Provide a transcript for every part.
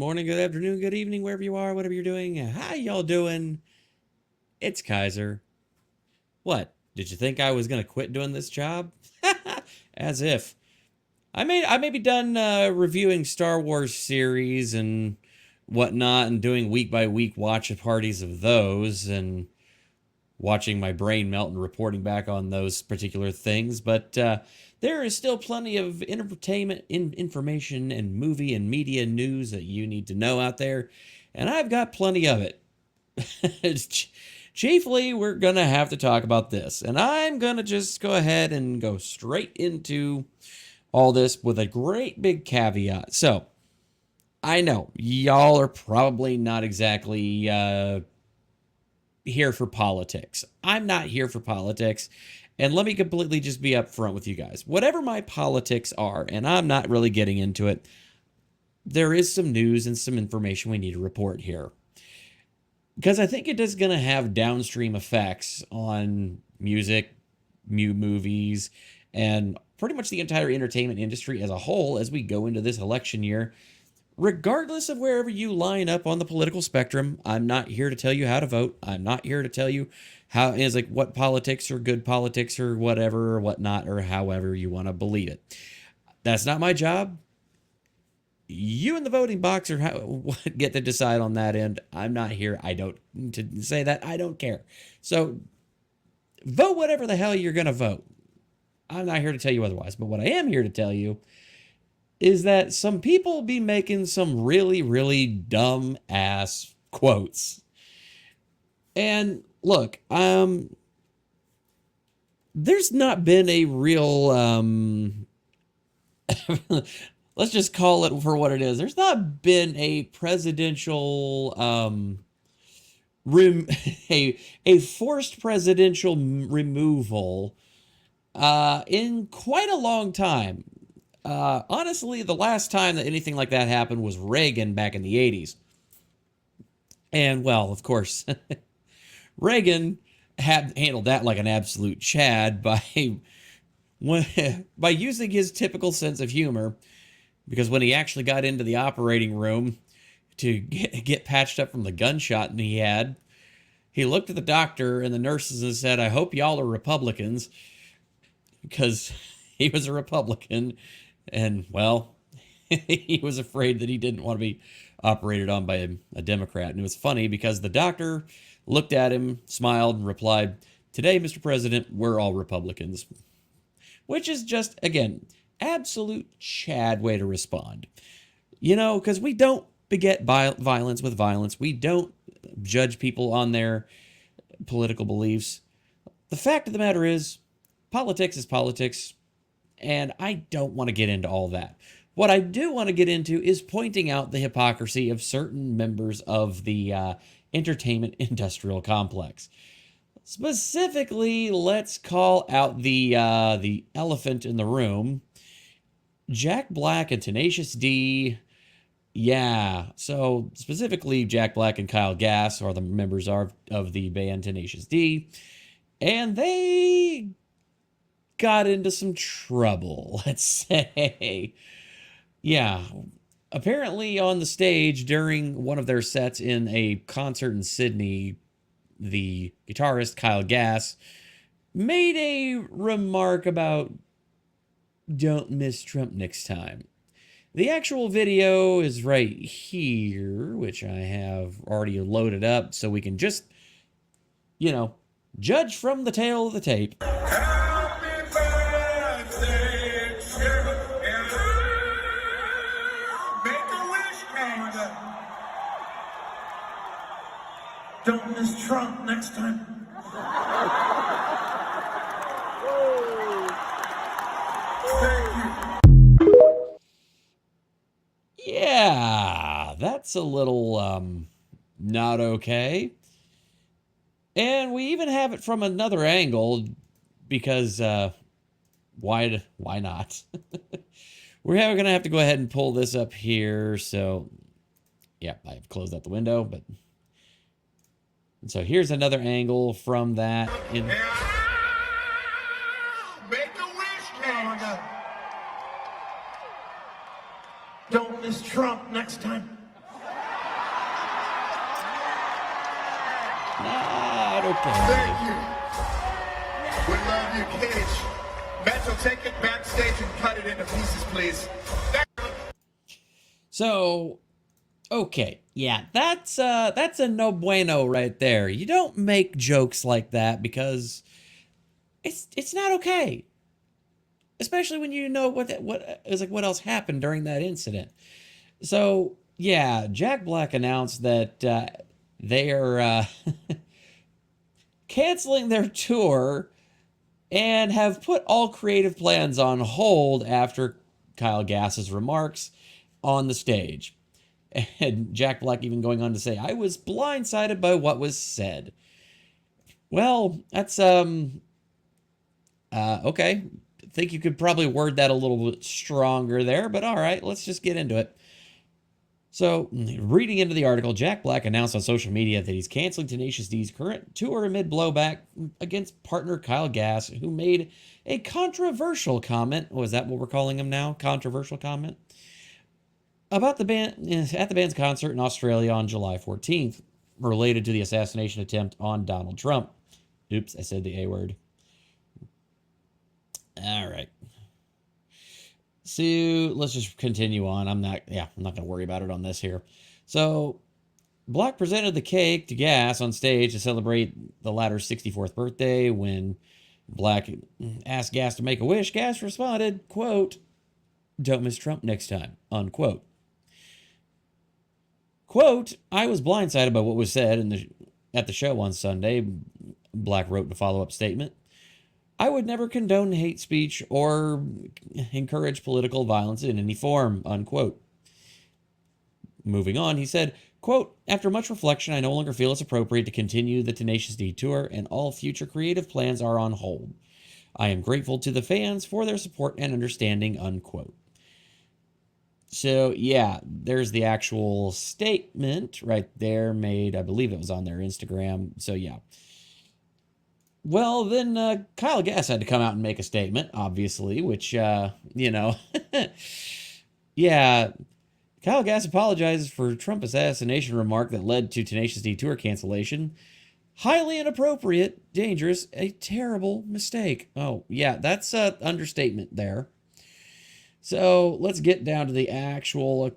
morning, good afternoon, good evening, wherever you are, whatever you're doing. How y'all doing? It's Kaiser. What? Did you think I was gonna quit doing this job? As if. I may be done reviewing Star Wars series and whatnot, and doing week by week watch parties of those, and watching my brain melt and reporting back on those particular things. But there is still plenty of entertainment, information, and movie and media news that you need to know out there, and I've got plenty of it. Chiefly, we're going to have to talk about this, and I'm going to just go ahead and go straight into all this with a great big caveat. So, I know y'all are probably not exactly here for politics. I'm not here for politics. And let me completely just be upfront with you guys. Whatever my politics are, and I'm not really getting into it, there is some news and some information we need to report here. Because I think it is going to have downstream effects on music, movies, and pretty much the entire entertainment industry as a whole as we go into this election year. Regardless of wherever you line up on the political spectrum, I'm not here to tell you how to vote. I'm not here to tell you how is like what politics or good politics or whatever or whatnot or however you want to believe it. That's not my job. You in the voting box get to decide on that end. I'm not here. I don't to say that. I don't care. So vote whatever the hell you're going to vote. I'm not here to tell you otherwise. But what I am here to tell you is that some people be making some really, really dumb ass quotes. And look, there's not been a real, let's just call it for what it is. There's not been a presidential, a forced presidential removal in quite a long time. Honestly, the last time that anything like that happened was Reagan back in the 80s. And, well, of course, Reagan had handled that like an absolute Chad by using his typical sense of humor, because when he actually got into the operating room to get patched up from the gunshot he had, he looked at the doctor and the nurses and said, "I hope y'all are Republicans," because he was a Republican. And, well, he was afraid that he didn't want to be operated on by a Democrat. And it was funny because the doctor looked at him, smiled, and replied, "Today, Mr. President, we're all Republicans." Which is just, again, absolute Chad way to respond. You know, because we don't beget violence with violence. We don't judge people on their political beliefs. The fact of the matter is, politics is politics. And I don't want to get into all that. What I do want to get into is pointing out the hypocrisy of certain members of the entertainment industrial complex. Specifically, let's call out the elephant in the room, Jack Black and Tenacious D. Yeah, so specifically Jack Black and Kyle Gass are the members of the band Tenacious D. And they got into some trouble, let's say. Yeah, apparently on the stage during one of their sets in a concert in Sydney, the guitarist Kyle Gass made a remark about "don't miss Trump next time." The actual video is right here, which I have already loaded up so we can just, you know, judge from the tail of the tape. Don't miss Trump next time. Thank you. Yeah, that's a little, not okay. And we even have it from another angle because, why not? We're going to have to go ahead and pull this up here. So, yeah, I've closed out the window, but... And so here's another angle from that. Make a wish, Don't miss Trump next time. Okay. Thank you. We love you, Cage. Metro, take it backstage and cut it into pieces, please. So, okay, yeah, that's a no bueno right there. You don't make jokes like that because it's not okay. Especially when you know what is like what else happened during that incident. So, yeah, Jack Black announced that they are canceling their tour and have put all creative plans on hold after Kyle Gass's remarks on the stage. And Jack Black even going on to say, I was blindsided by what was said. Well, that's okay. I think you could probably word that a little bit stronger there, but all right, let's just get into it. So, reading into the article, Jack Black announced on social media that he's canceling Tenacious D's current tour amid blowback against partner Kyle Gass, who made a controversial comment. Oh, is that what we're calling him now? Controversial comment? About the band at the band's concert in Australia on July 14th, related to the assassination attempt on Donald Trump. Oops, I said the A word. All right. So let's just continue on. I'm not going to worry about it on this here. So Black presented the cake to Gass on stage to celebrate the latter's 64th birthday. When Black asked Gass to make a wish, Gass responded, quote, "Don't miss Trump next time," unquote. Quote, "I was blindsided by what was said at the show on Sunday," Black wrote in a follow-up statement. "I would never condone hate speech or encourage political violence in any form," unquote. Moving on, he said, quote, "After much reflection, I no longer feel it's appropriate to continue the Tenacious D tour, and all future creative plans are on hold. I am grateful to the fans for their support and understanding," unquote. So, yeah, there's the actual statement right there made. I believe it was on their Instagram. So, yeah. Well, then Kyle Gass had to come out and make a statement, obviously, which, yeah, Kyle Gass apologizes for Trump assassination remark that led to Tenacious D tour cancellation. Highly inappropriate, dangerous, a terrible mistake. Oh, yeah, that's an understatement there. So let's get down to the actual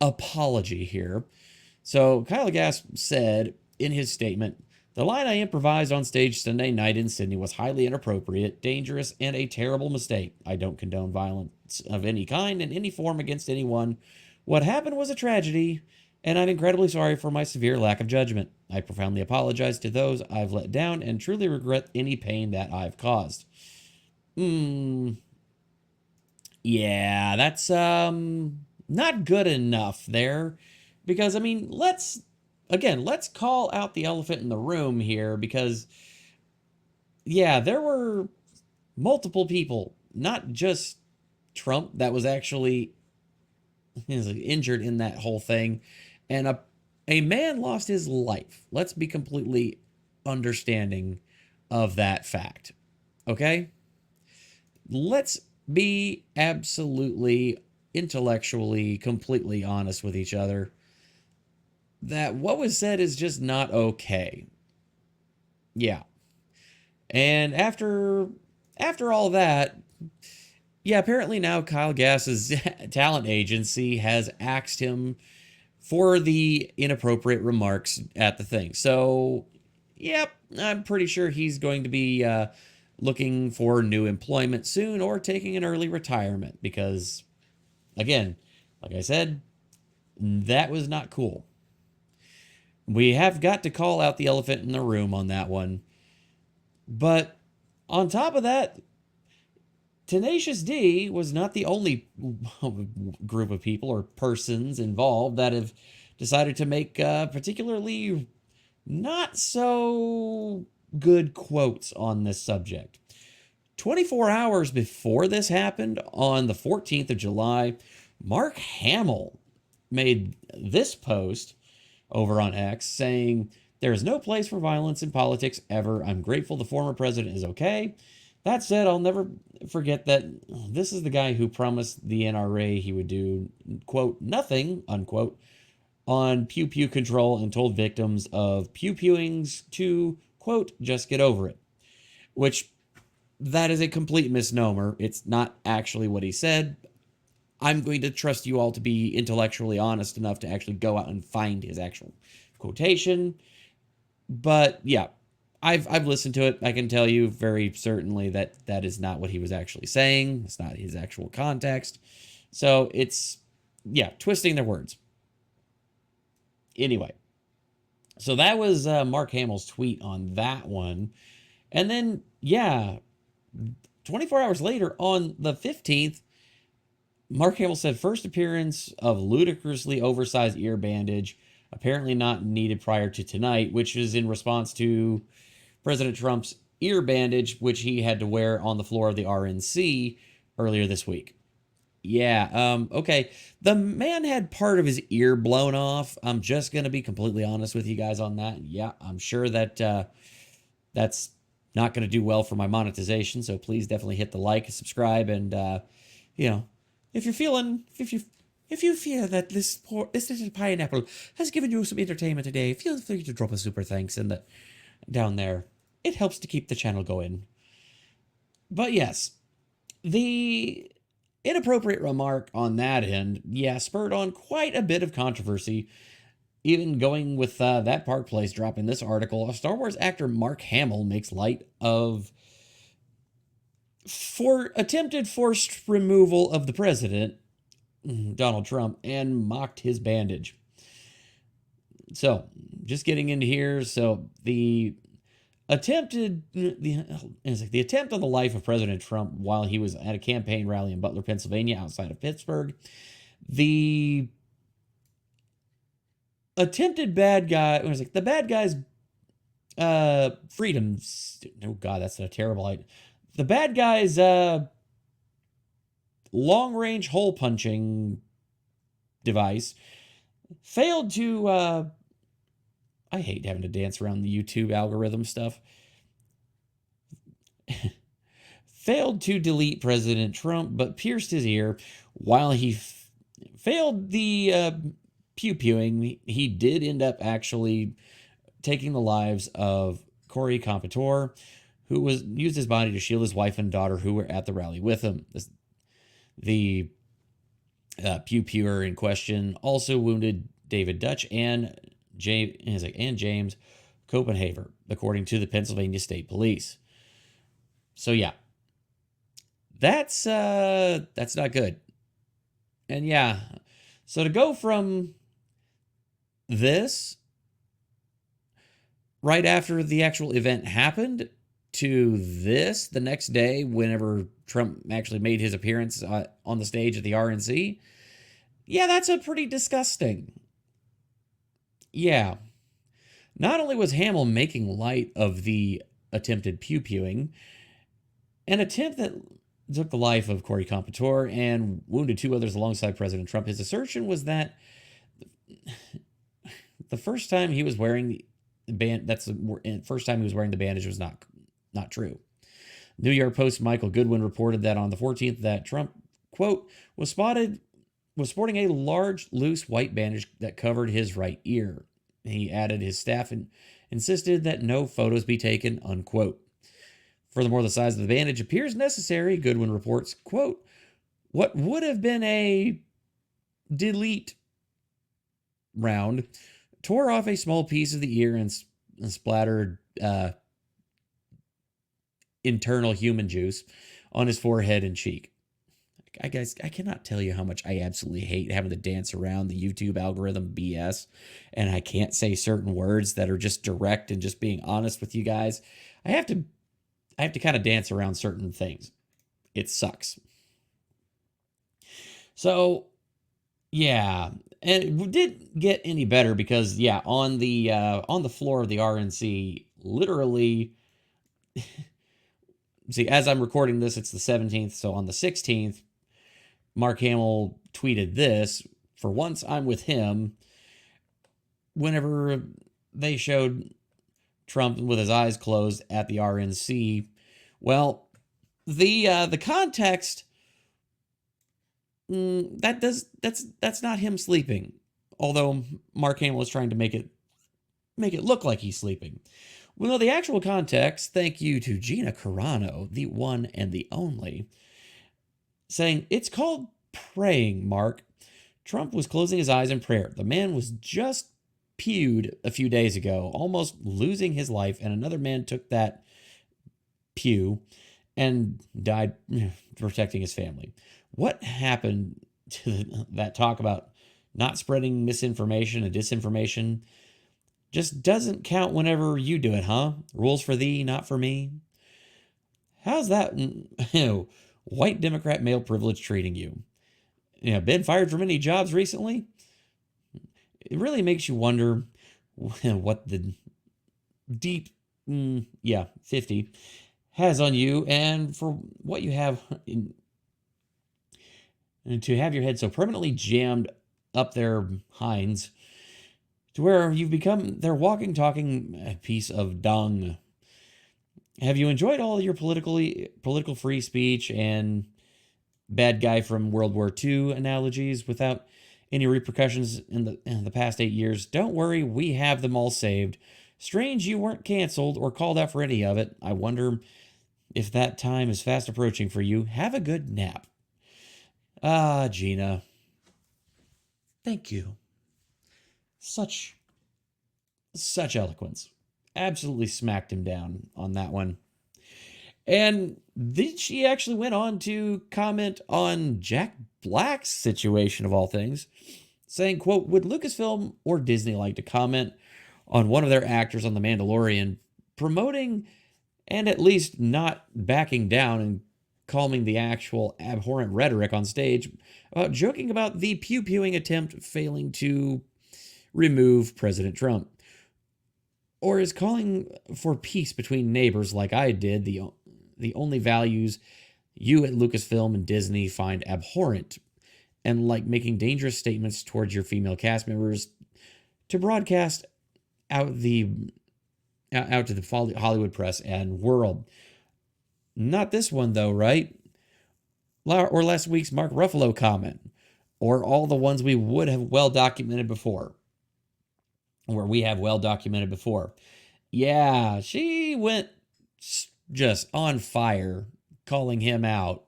apology here. So Kyle Gass said in his statement, "The line I improvised on stage Sunday night in Sydney was highly inappropriate, dangerous, and a terrible mistake. I don't condone violence of any kind in any form against anyone. What happened was a tragedy, and I'm incredibly sorry for my severe lack of judgment. I profoundly apologize to those I've let down and truly regret any pain that I've caused." Yeah, that's not good enough there. Because I mean, let's call out the elephant in the room here, because yeah, there were multiple people, not just Trump, that was actually injured in that whole thing, and a man lost his life. Let's be completely understanding of that fact. Okay? Let's be absolutely intellectually completely honest with each other that what was said is just not okay. Yeah. And after all that, yeah, apparently now Kyle Gass's talent agency has axed him for the inappropriate remarks at the thing. So, yep, I'm pretty sure he's going to be looking for new employment soon or taking an early retirement because, again, like I said, that was not cool. We have got to call out the elephant in the room on that one. But on top of that, Tenacious D was not the only group of people or persons involved that have decided to make particularly not so good quotes on this subject. 24 hours before this happened, on the 14th of July, Mark Hamill made this post over on X saying, "There is no place for violence in politics ever. I'm grateful the former president is okay. That said, I'll never forget that this is the guy who promised the NRA he would do, quote, nothing, unquote, on pew-pew control and told victims of pew-pewings to quote, just get over it. Which, that is a complete misnomer. It's not actually what he said. I'm going to trust you all to be intellectually honest enough to actually go out and find his actual quotation. But yeah, I've listened to it. I can tell you very certainly that that is not what he was actually saying. It's not his actual context. So it's, yeah, twisting their words. Anyway, so that was Mark Hamill's tweet on that one. And then, yeah, 24 hours later, on the 15th, Mark Hamill said first appearance of ludicrously oversized ear bandage, apparently not needed prior to tonight, which is in response to President Trump's ear bandage, which he had to wear on the floor of the RNC earlier this week. Yeah, okay. The man had part of his ear blown off. I'm just going to be completely honest with you guys on that. Yeah, I'm sure that that's not going to do well for my monetization, so please definitely hit the like, subscribe, and, you know, if you feel that this little pineapple has given you some entertainment today, feel free to drop a super thanks in the down there. It helps to keep the channel going. But yes, the inappropriate remark on that end, yeah, spurred on quite a bit of controversy. Even going with that Park Place dropping this article, Star Wars actor Mark Hamill makes light of attempted forced removal of the president, Donald Trump, and mocked his bandage. So, just getting into here. So, the attempt on the life of President Trump while he was at a campaign rally in Butler, Pennsylvania, outside of Pittsburgh. The attempted bad guy, the bad guy's freedoms. Oh God, that's a terrible idea. The bad guy's long-range hole punching device failed to I hate having to dance around the YouTube algorithm stuff. Failed to delete President Trump, but pierced his ear while he failed the pew-pewing. He did end up actually taking the lives of Corey Competore, who used his body to shield his wife and daughter who were at the rally with him. The pew-pewer in question also wounded David Dutch and James Copenhaver, according to the Pennsylvania State Police. So yeah, that's not good. And yeah, so to go from this right after the actual event happened to this the next day, whenever Trump actually made his appearance on the stage at the RNC, yeah, that's a pretty disgusting. Yeah. Not only was Hamill making light of the attempted pew-pewing, an attempt that took the life of Corey Competore and wounded two others alongside President Trump, his assertion was that the first time he was wearing the bandage was not true. New York Post Michael Goodwin reported that on the 14th that Trump, quote, was sporting a large, loose white bandage that covered his right ear. He added his staff insisted that no photos be taken, unquote. Furthermore, the size of the bandage appears necessary, Goodwin reports, quote, what would have been a delete round tore off a small piece of the ear and splattered internal human juice on his forehead and cheek. I cannot tell you how much I absolutely hate having to dance around the YouTube algorithm BS, and I can't say certain words that are just direct and just being honest with you guys. I have to kind of dance around certain things. It sucks. So, yeah, and it didn't get any better because, yeah, on the floor of the RNC, literally, see, as I'm recording this, it's the 17th, so on the 16th, Mark Hamill tweeted this, for once I'm with him, whenever they showed Trump with his eyes closed at the RNC. Well, the context, that's not him sleeping, although Mark Hamill is trying to make it look like he's sleeping. Well, the actual context, thank you to Gina Carano, the one and the only, saying, it's called praying, Mark. Trump was closing his eyes in prayer. The man was just pewed a few days ago, almost losing his life, and another man took that pew and died protecting his family. What happened to that talk about not spreading misinformation and disinformation? Just doesn't count whenever you do it, huh? Rules for thee, not for me. How's that white Democrat male privilege treating you? Been fired from any jobs recently? It really makes you wonder what the deep, 50 has on you, and for what you have and to have your head so permanently jammed up their hinds to where you've become their walking, talking piece of dung. Have you enjoyed all your political free speech and bad guy from World War II analogies without any repercussions in the past 8 years? Don't worry, we have them all saved. Strange you weren't canceled or called out for any of it. I wonder if that time is fast approaching for you. Have a good nap. Ah, Gina. Thank you. Such eloquence. Absolutely smacked him down on that one. And then she actually went on to comment on Jack Black's situation of all things, saying, quote, would Lucasfilm or Disney like to comment on one of their actors on The Mandalorian promoting and at least not backing down and calming the actual abhorrent rhetoric on stage about joking about the pew-pewing attempt failing to remove President Trump? Or is calling for peace between neighbors like I did the only values you at Lucasfilm and Disney find abhorrent, and like making dangerous statements towards your female cast members to broadcast out to the Hollywood press and world? Not this one though, right? Or last week's Mark Ruffalo comment, or all the ones we would have well documented before. Yeah, she went just on fire, calling him out,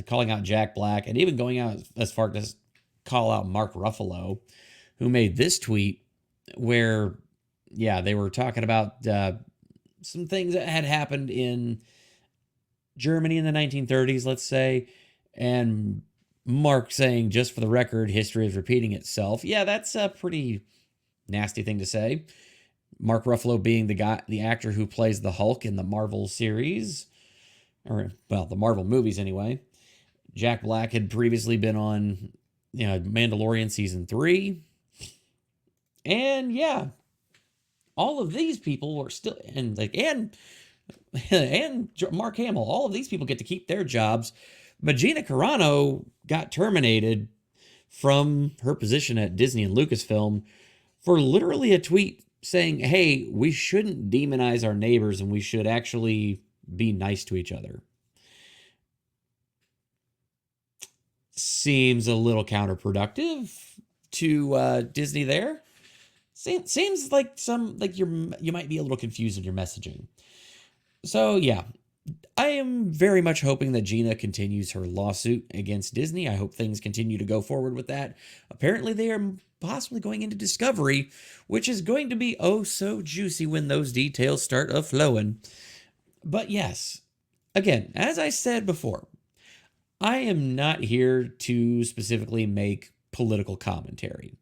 calling out Jack Black, and even going out as far as call out Mark Ruffalo, who made this tweet where, they were talking about some things that had happened in Germany in the 1930s, let's say, and Mark saying, just for the record, history is repeating itself. Yeah, that's a pretty nasty thing to say. Mark Ruffalo being the actor who plays the Hulk in the Marvel series, or the Marvel movies anyway. Jack Black had previously been on, Mandalorian season 3, and all of these people were still and Mark Hamill. All of these people get to keep their jobs, but Gina Carano got terminated from her position at Disney and Lucasfilm for literally a tweet saying, hey, we shouldn't demonize our neighbors and we should actually be nice to each other. Seems a little counterproductive to Disney there. Seems like you might be a little confused in your messaging. So I am very much hoping that Gina continues her lawsuit against Disney. I hope things continue to go forward with that. Apparently they are possibly going into discovery, which is going to be oh so juicy when those details start a-flowing. But yes, again, as I said before, I am not here to specifically make political commentary.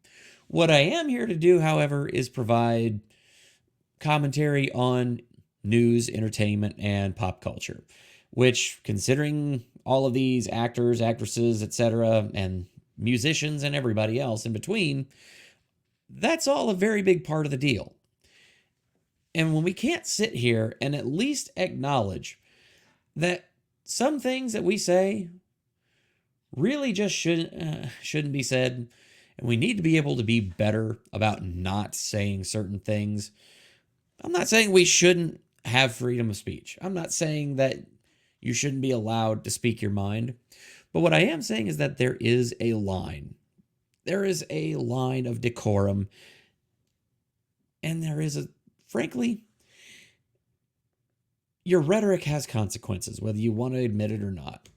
What I am here to do, however, is provide commentary on news, entertainment, and pop culture, which, considering all of these actors, actresses, etc., and musicians and everybody else in between, that's all a very big part of the deal. And when we can't sit here and at least acknowledge that some things that we say really just shouldn't be said, and we need to be able to be better about not saying certain things. I'm not saying we shouldn't have freedom of speech. I'm not saying that you shouldn't be allowed to speak your mind. But what I am saying is that there is a line. There is a line of decorum. And there is a frankly, your rhetoric has consequences, whether you want to admit it or not.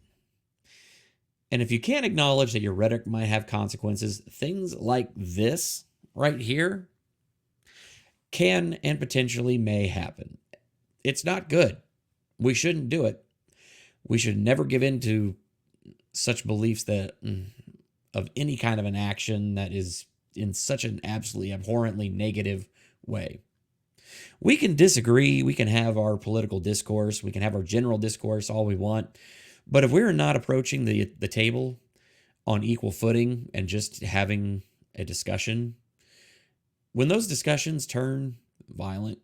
And if you can't acknowledge that your rhetoric might have consequences, things like this right here can and potentially may happen. It's not good. We shouldn't do it. We should never give in to such beliefs that of any kind of an action that is in such an absolutely abhorrently negative way. We can disagree. We can have our political discourse. We can have our general discourse all we want. But if we're not approaching the table on equal footing and just having a discussion, when those discussions turn violent,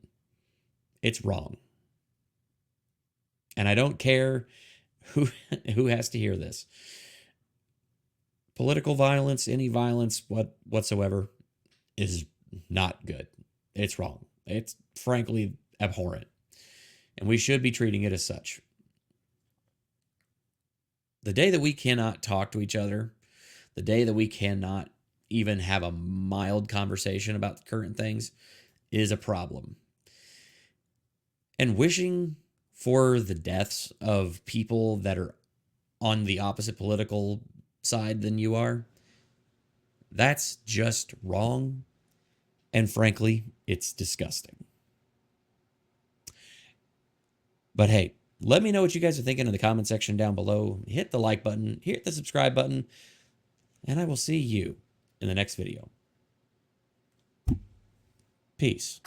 it's wrong. And I don't care who has to hear this. Political violence, any violence whatsoever, is not good. It's wrong. It's frankly abhorrent. And we should be treating it as such. The day that we cannot talk to each other, the day that we cannot even have a mild conversation about current things, is a problem. And wishing for the deaths of people that are on the opposite political side than you are, that's just wrong. And frankly, it's disgusting. But hey, let me know what you guys are thinking in the comment section down below. Hit the like button, hit the subscribe button, and I will see you in the next video. Peace.